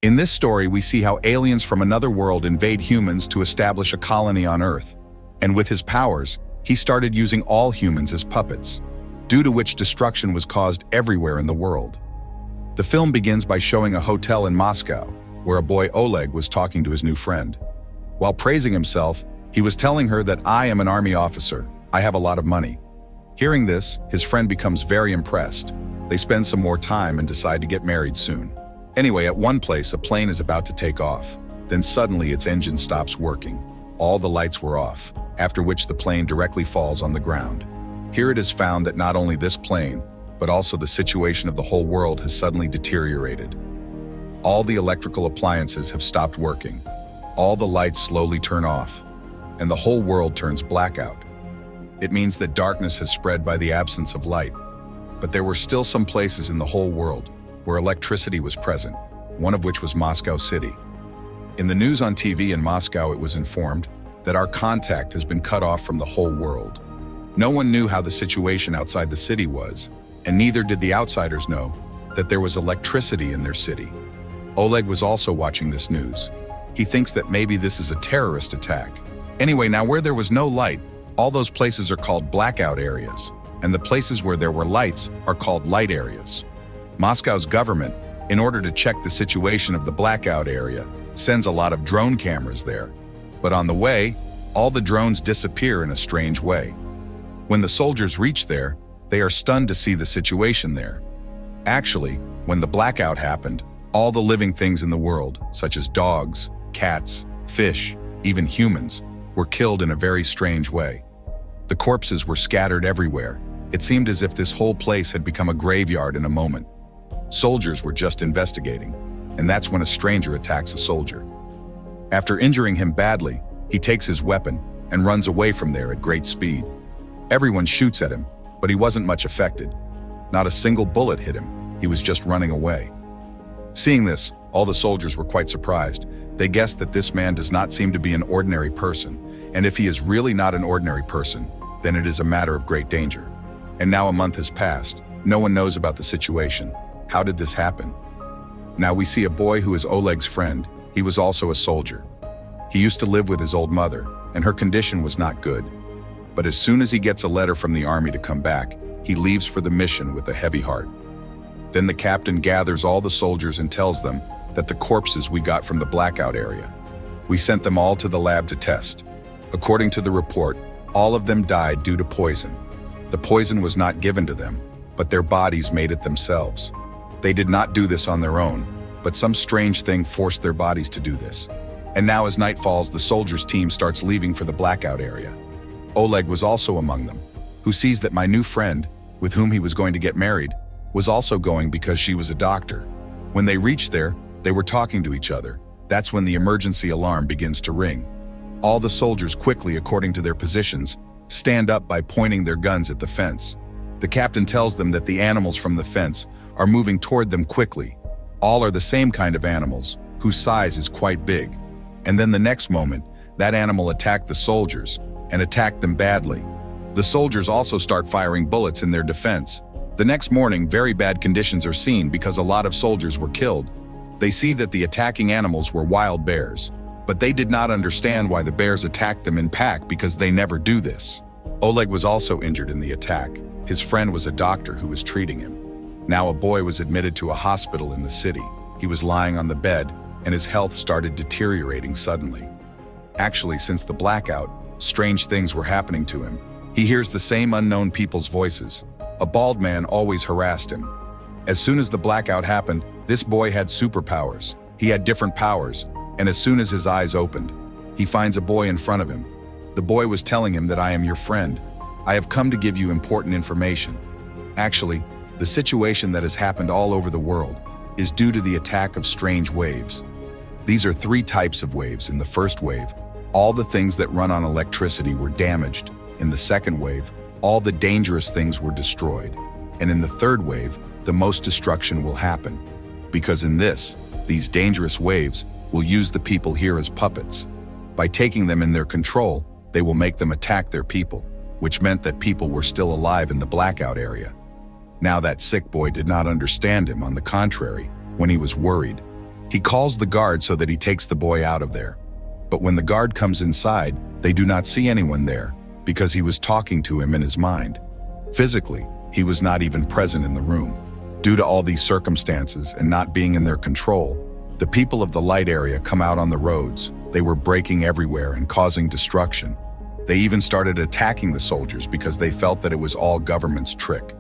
In this story, we see how aliens from another world invade humans to establish a colony on Earth. And with his powers, he started using all humans as puppets, due to which destruction was caused everywhere in the world. The film begins by showing a hotel in Moscow, where a boy Oleg was talking to his new friend. While praising himself, he was telling her that I am an army officer, I have a lot of money. Hearing this, his friend becomes very impressed. They spend some more time and decide to get married soon. Anyway, at one place, a plane is about to take off. Then suddenly its engine stops working. All the lights were off, after which the plane directly falls on the ground. Here it is found that not only this plane, but also the situation of the whole world has suddenly deteriorated. All the electrical appliances have stopped working. All the lights slowly turn off, and the whole world turns blackout. It means that darkness has spread by the absence of light. But there were still some places in the whole world where electricity was present, one of which was Moscow City. In the news on TV in Moscow, it was informed that our contact has been cut off from the whole world. No one knew how the situation outside the city was, and neither did the outsiders know that there was electricity in their city. Oleg was also watching this news. He thinks that maybe this is a terrorist attack. Anyway, now where there was no light, all those places are called blackout areas, and the places where there were lights are called light areas. Moscow's government, in order to check the situation of the blackout area, sends a lot of drone cameras there. But on the way, all the drones disappear in a strange way. When the soldiers reach there, they are stunned to see the situation there. Actually, when the blackout happened, all the living things in the world, such as dogs, cats, fish, even humans, were killed in a very strange way. The corpses were scattered everywhere. It seemed as if this whole place had become a graveyard in a moment. Soldiers were just investigating, and that's when a stranger attacks a soldier. After injuring him badly, he takes his weapon and runs away from there at great speed. Everyone shoots at him, but he wasn't much affected. Not a single bullet hit him. He was just running away. Seeing this, all the soldiers were quite surprised. They guessed that this man does not seem to be an ordinary person, and if he is really not an ordinary person, then it is a matter of great danger. And now a month has passed. No one knows about the situation. How did this happen? Now we see a boy who is Oleg's friend. He was also a soldier. He used to live with his old mother, and her condition was not good. But as soon as he gets a letter from the army to come back, he leaves for the mission with a heavy heart. Then the captain gathers all the soldiers and tells them that the corpses we got from the blackout area, we sent them all to the lab to test. According to the report, all of them died due to poison. The poison was not given to them, but their bodies made it themselves. They did not do this on their own, but some strange thing forced their bodies to do this. And now as night falls, the soldiers' team starts leaving for the blackout area. Oleg was also among them, who sees that my new friend, with whom he was going to get married, was also going because she was a doctor. When they reached there, they were talking to each other. That's when the emergency alarm begins to ring. All the soldiers quickly, according to their positions, stand up by pointing their guns at the fence. The captain tells them that the animals from the fence are moving toward them quickly. All are the same kind of animals, whose size is quite big. And then the next moment, that animal attacked the soldiers, and attacked them badly. The soldiers also start firing bullets in their defense. The next morning, very bad conditions are seen because a lot of soldiers were killed. They see that the attacking animals were wild bears, but they did not understand why the bears attacked them in pack because they never do this. Oleg was also injured in the attack. His friend was a doctor who was treating him. Now a boy was admitted to a hospital in the city. He was lying on the bed, and his health started deteriorating suddenly. Actually, since the blackout, strange things were happening to him. He hears the same unknown people's voices. A bald man always harassed him. As soon as the blackout happened, this boy had superpowers. He had different powers, and as soon as his eyes opened, he finds a boy in front of him. The boy was telling him that I am your friend. I have come to give you important information. Actually, the situation that has happened all over the world is due to the attack of strange waves. These are 3 types of waves. In the first wave, all the things that run on electricity were damaged. In the second wave, all the dangerous things were destroyed. And in the third wave, the most destruction will happen. Because in these dangerous waves will use the people here as puppets. By taking them in their control, they will make them attack their people, which meant that people were still alive in the blackout area. Now that sick boy did not understand him. On the contrary, when he was worried, He calls the guard so that he takes the boy out of there. But when the guard comes inside, they do not see anyone there because he was talking to him in his mind. Physically, he was not even present in the room. Due to all these circumstances and not being in their control, the people of the light area come out on the roads. They were breaking everywhere and causing destruction. They even started attacking the soldiers because they felt that it was all government's trick.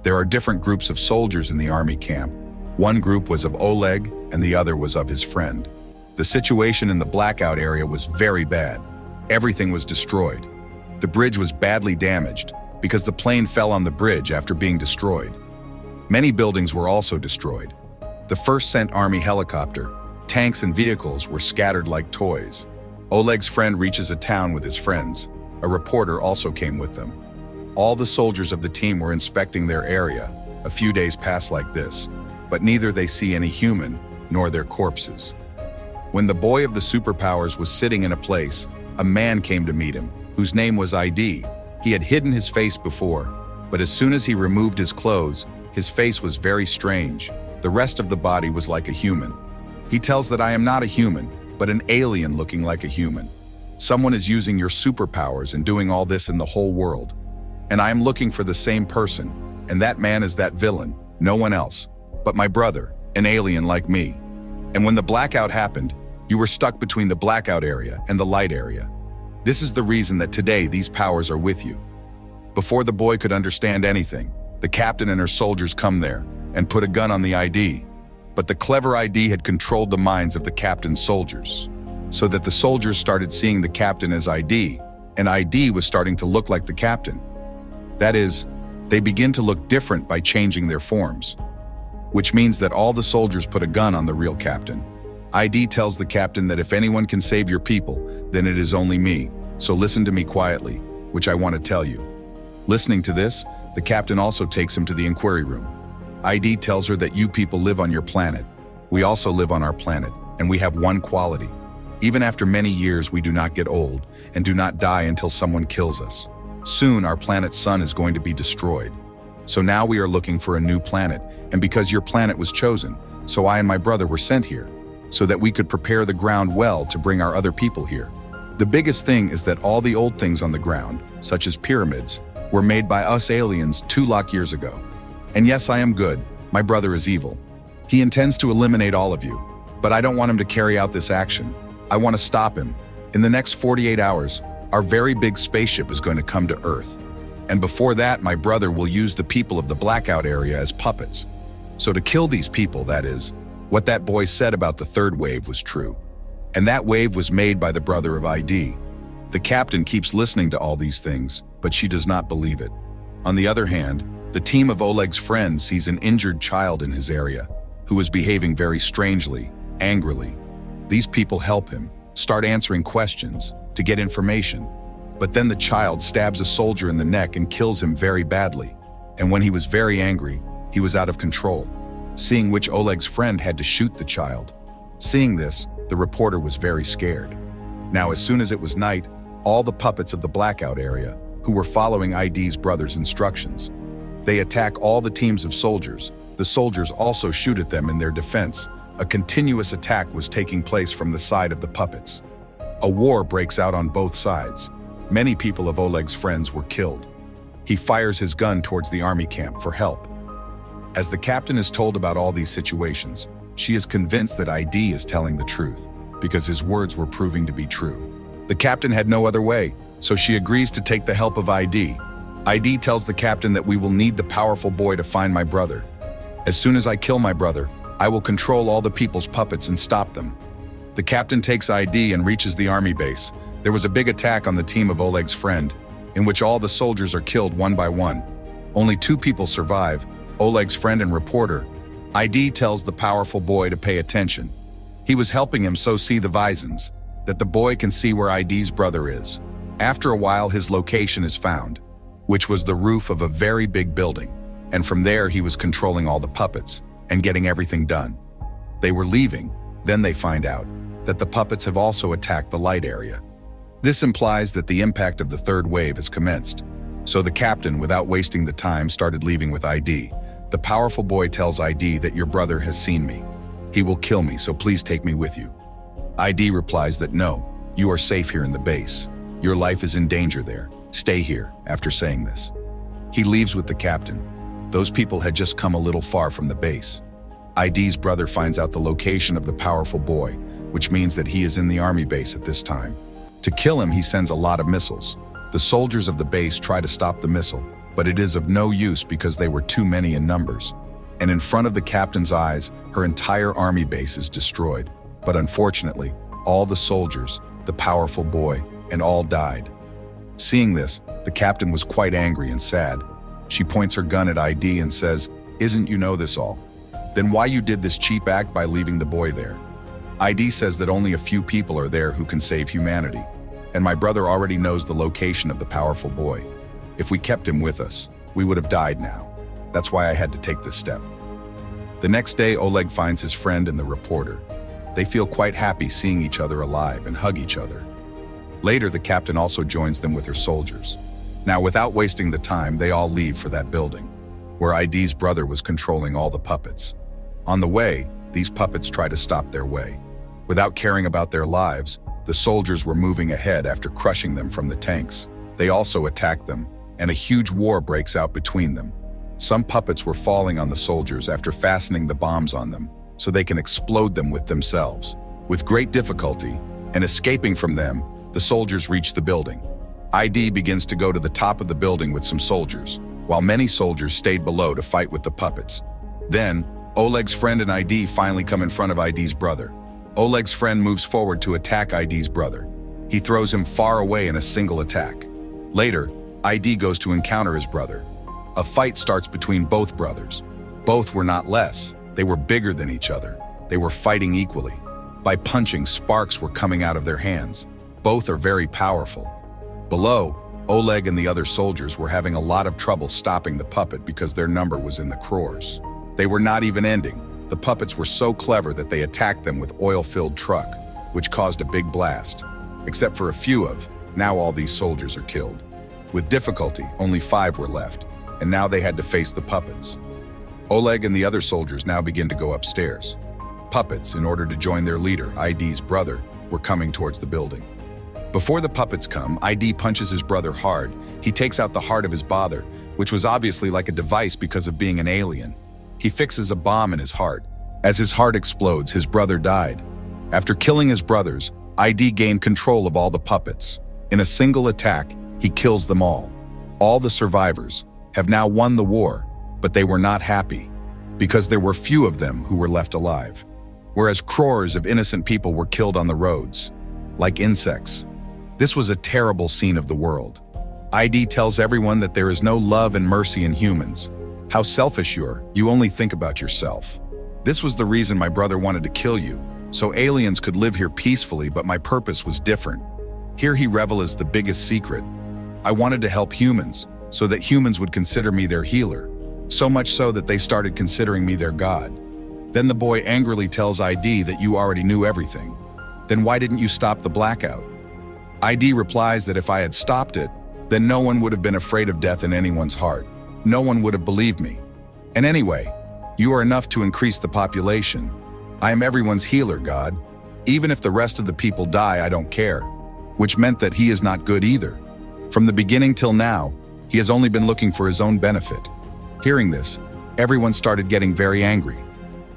There are different groups of soldiers in the army camp. One group was of Oleg and the other was of his friend. The situation in the Blackout area was very bad. Everything was destroyed. The bridge was badly damaged because the plane fell on the bridge after being destroyed. Many buildings were also destroyed. The first sent army helicopter, tanks and vehicles were scattered like toys. Oleg's friend reaches a town with his friends. A reporter also came with them. All the soldiers of the team were inspecting their area. A few days pass like this, but neither they see any human nor their corpses. When the boy of the superpowers was sitting in a place, a man came to meet him, whose name was ID. He had hidden his face before, but as soon as he removed his clothes, his face was very strange. The rest of the body was like a human. He tells that I am not a human, but an alien looking like a human. Someone is using your superpowers and doing all this in the whole world. And I am looking for the same person, and that man is that villain, no one else, but my brother, an alien like me. And when the blackout happened, you were stuck between the blackout area and the light area. This is the reason that today these powers are with you. Before the boy could understand anything, the captain and her soldiers come there and put a gun on the ID. But the clever ID had controlled the minds of the captain's soldiers, so that the soldiers started seeing the captain as ID, and ID was starting to look like the captain. That is, they begin to look different by changing their forms, which means that all the soldiers put a gun on the real captain. ID tells the captain that if anyone can save your people, then it is only me, so listen to me quietly, which I want to tell you. Listening to this, the captain also takes him to the inquiry room. ID tells her that you people live on your planet. We also live on our planet, and we have one quality. Even after many years, we do not get old and do not die until someone kills us. Soon, our planet's sun is going to be destroyed. So now we are looking for a new planet, and because your planet was chosen, so I and my brother were sent here, so that we could prepare the ground well to bring our other people here. The biggest thing is that all the old things on the ground, such as pyramids, were made by us aliens 2 lakh years ago. And yes, I am good. My brother is evil. He intends to eliminate all of you, but I don't want him to carry out this action. I want to stop him. In the next 48 hours, our very big spaceship is going to come to Earth. And before that, my brother will use the people of the blackout area as puppets. So to kill these people, that is, what that boy said about the third wave was true. And that wave was made by the brother of ID. The captain keeps listening to all these things, but she does not believe it. On the other hand, the team of Oleg's friends sees an injured child in his area, who is behaving very strangely, angrily. These people help him, start answering questions, to get information. But then the child stabs a soldier in the neck and kills him very badly. And when he was very angry, he was out of control, seeing which Oleg's friend had to shoot the child. Seeing this, the reporter was very scared. Now, as soon as it was night, all the puppets of the blackout area, who were following ID's brother's instructions, they attack all the teams of soldiers. The soldiers also shoot at them in their defense. A continuous attack was taking place from the side of the puppets. A war breaks out on both sides. Many people of Oleg's friends were killed. He fires his gun towards the army camp for help. As the captain is told about all these situations, she is convinced that ID is telling the truth, because his words were proving to be true. The captain had no other way, so she agrees to take the help of ID. ID tells the captain that we will need the powerful boy to find my brother. As soon as I kill my brother, I will control all the people's puppets and stop them. The captain takes ID and reaches the army base. There was a big attack on the team of Oleg's friend, in which all the soldiers are killed one by one. Only 2 people survive, Oleg's friend and reporter. ID tells the powerful boy to pay attention. He was helping him so see the visons, that the boy can see where ID's brother is. After a while, his location is found, which was the roof of a very big building, and from there he was controlling all the puppets and getting everything done. They were leaving, then they find out that the puppets have also attacked the light area. This implies that the impact of the third wave has commenced. So the captain, without wasting the time, started leaving with ID. The powerful boy tells ID that your brother has seen me. He will kill me, so please take me with you. ID replies that no, you are safe here in the base. Your life is in danger there. Stay here, after saying this. He leaves with the captain. Those people had just come a little far from the base. ID's brother finds out the location of the powerful boy, which means that he is in the army base at this time. To kill him, he sends a lot of missiles. The soldiers of the base try to stop the missile, but it is of no use because they were too many in numbers. And in front of the captain's eyes, her entire army base is destroyed. But unfortunately, all the soldiers, the powerful boy, and all died. Seeing this, the captain was quite angry and sad. She points her gun at ID and says, "Isn't you know this all? Then why you did this cheap act by leaving the boy there?" ID says that only a few people are there who can save humanity, and my brother already knows the location of the powerful boy. If we kept him with us, we would have died now. That's why I had to take this step. The next day, Oleg finds his friend and the reporter. They feel quite happy seeing each other alive and hug each other. Later, the captain also joins them with her soldiers. Now, without wasting the time, they all leave for that building, where ID's brother was controlling all the puppets. On the way, these puppets try to stop their way. Without caring about their lives, the soldiers were moving ahead after crushing them from the tanks. They also attack them, and a huge war breaks out between them. Some puppets were falling on the soldiers after fastening the bombs on them, so they can explode them with themselves. With great difficulty, and escaping from them, the soldiers reach the building. ID begins to go to the top of the building with some soldiers, while many soldiers stayed below to fight with the puppets. Then, Oleg's friend and ID finally come in front of ID's brother. Oleg's friend moves forward to attack ID's brother. He throws him far away in a single attack. Later, ID goes to encounter his brother. A fight starts between both brothers. Both were not less. They were bigger than each other. They were fighting equally. By punching, sparks were coming out of their hands. Both are very powerful. Below, Oleg and the other soldiers were having a lot of trouble stopping the puppet because their number was in the crores. They were not even ending. The puppets were so clever that they attacked them with oil-filled truck, which caused a big blast. Except for a few of, now all these soldiers are killed. With difficulty, only 5 were left, and now they had to face the puppets. Oleg and the other soldiers now begin to go upstairs. Puppets, in order to join their leader, ID's brother, were coming towards the building. Before the puppets come, ID punches his brother hard. He takes out the heart of his brother, which was obviously like a device because of being an alien. He fixes a bomb in his heart. As his heart explodes, his brother died. After killing his brothers, ID gained control of all the puppets. In a single attack, he kills them all. All the survivors have now won the war, but they were not happy, because there were few of them who were left alive, whereas crores of innocent people were killed on the roads, like insects. This was a terrible scene of the world. ID tells everyone that there is no love and mercy in humans. How selfish you only think about yourself. This was the reason my brother wanted to kill you, so aliens could live here peacefully, but my purpose was different. Here he revels the biggest secret. I wanted to help humans, so that humans would consider me their healer, so much so that they started considering me their god. Then the boy angrily tells ID that you already knew everything. Then why didn't you stop the blackout? ID replies that if I had stopped it, then no one would have been afraid of death in anyone's heart. No one would have believed me. And anyway, you are enough to increase the population. I am everyone's healer, God. Even if the rest of the people die, I don't care. Which meant that he is not good either. From the beginning till now, he has only been looking for his own benefit. Hearing this, everyone started getting very angry.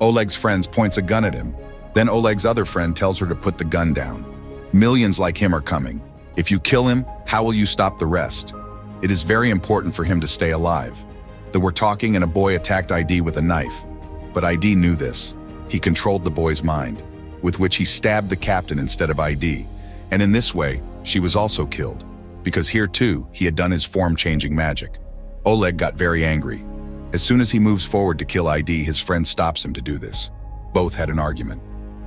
Oleg's friend points a gun at him. Then Oleg's other friend tells her to put the gun down. Millions like him are coming. If you kill him, how will you stop the rest? It is very important for him to stay alive. They were talking and a boy attacked ID with a knife. But ID knew this. He controlled the boy's mind, with which he stabbed the captain instead of ID. And in this way, she was also killed, because here too, he had done his form-changing magic. Oleg got very angry. As soon as he moves forward to kill ID, his friend stops him to do this. Both had an argument,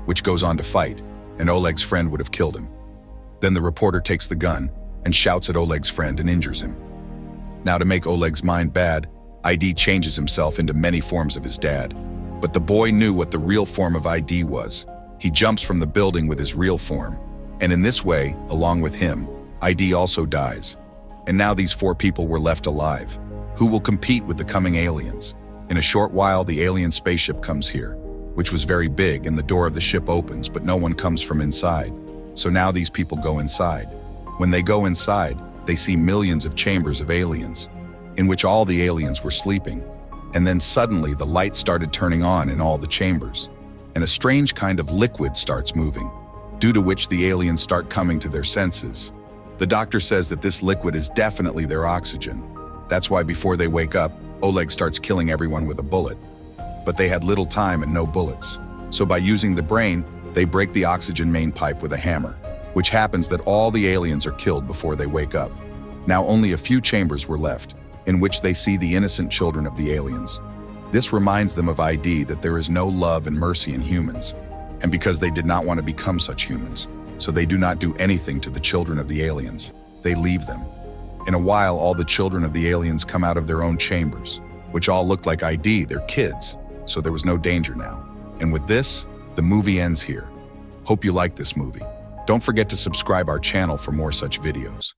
which goes on to fight, and Oleg's friend would have killed him. Then the reporter takes the gun and shouts at Oleg's friend and injures him. Now to make Oleg's mind bad, ID changes himself into many forms of his dad. But the boy knew what the real form of ID was. He jumps from the building with his real form. And in this way, along with him, ID also dies. And now these 4 people were left alive, who will compete with the coming aliens. In a short while, the alien spaceship comes here, which was very big, and the door of the ship opens, but no one comes from inside. So now these people go inside. When they go inside, they see millions of chambers of aliens, in which all the aliens were sleeping. And then suddenly the light started turning on in all the chambers, and a strange kind of liquid starts moving, due to which the aliens start coming to their senses. The doctor says that this liquid is definitely their oxygen. That's why before they wake up, Oleg starts killing everyone with a bullet. But they had little time and no bullets. So by using the brain, they break the oxygen main pipe with a hammer, which happens that all the aliens are killed before they wake up. Now only a few chambers were left, in which they see the innocent children of the aliens. This reminds them of ID that there is no love and mercy in humans, and because they did not want to become such humans, so they do not do anything to the children of the aliens. They leave them. In a while, all the children of the aliens come out of their own chambers, which all looked like ID, they're kids, so there was no danger now. And with this, the movie ends here. Hope you like this movie. Don't forget to subscribe our channel for more such videos.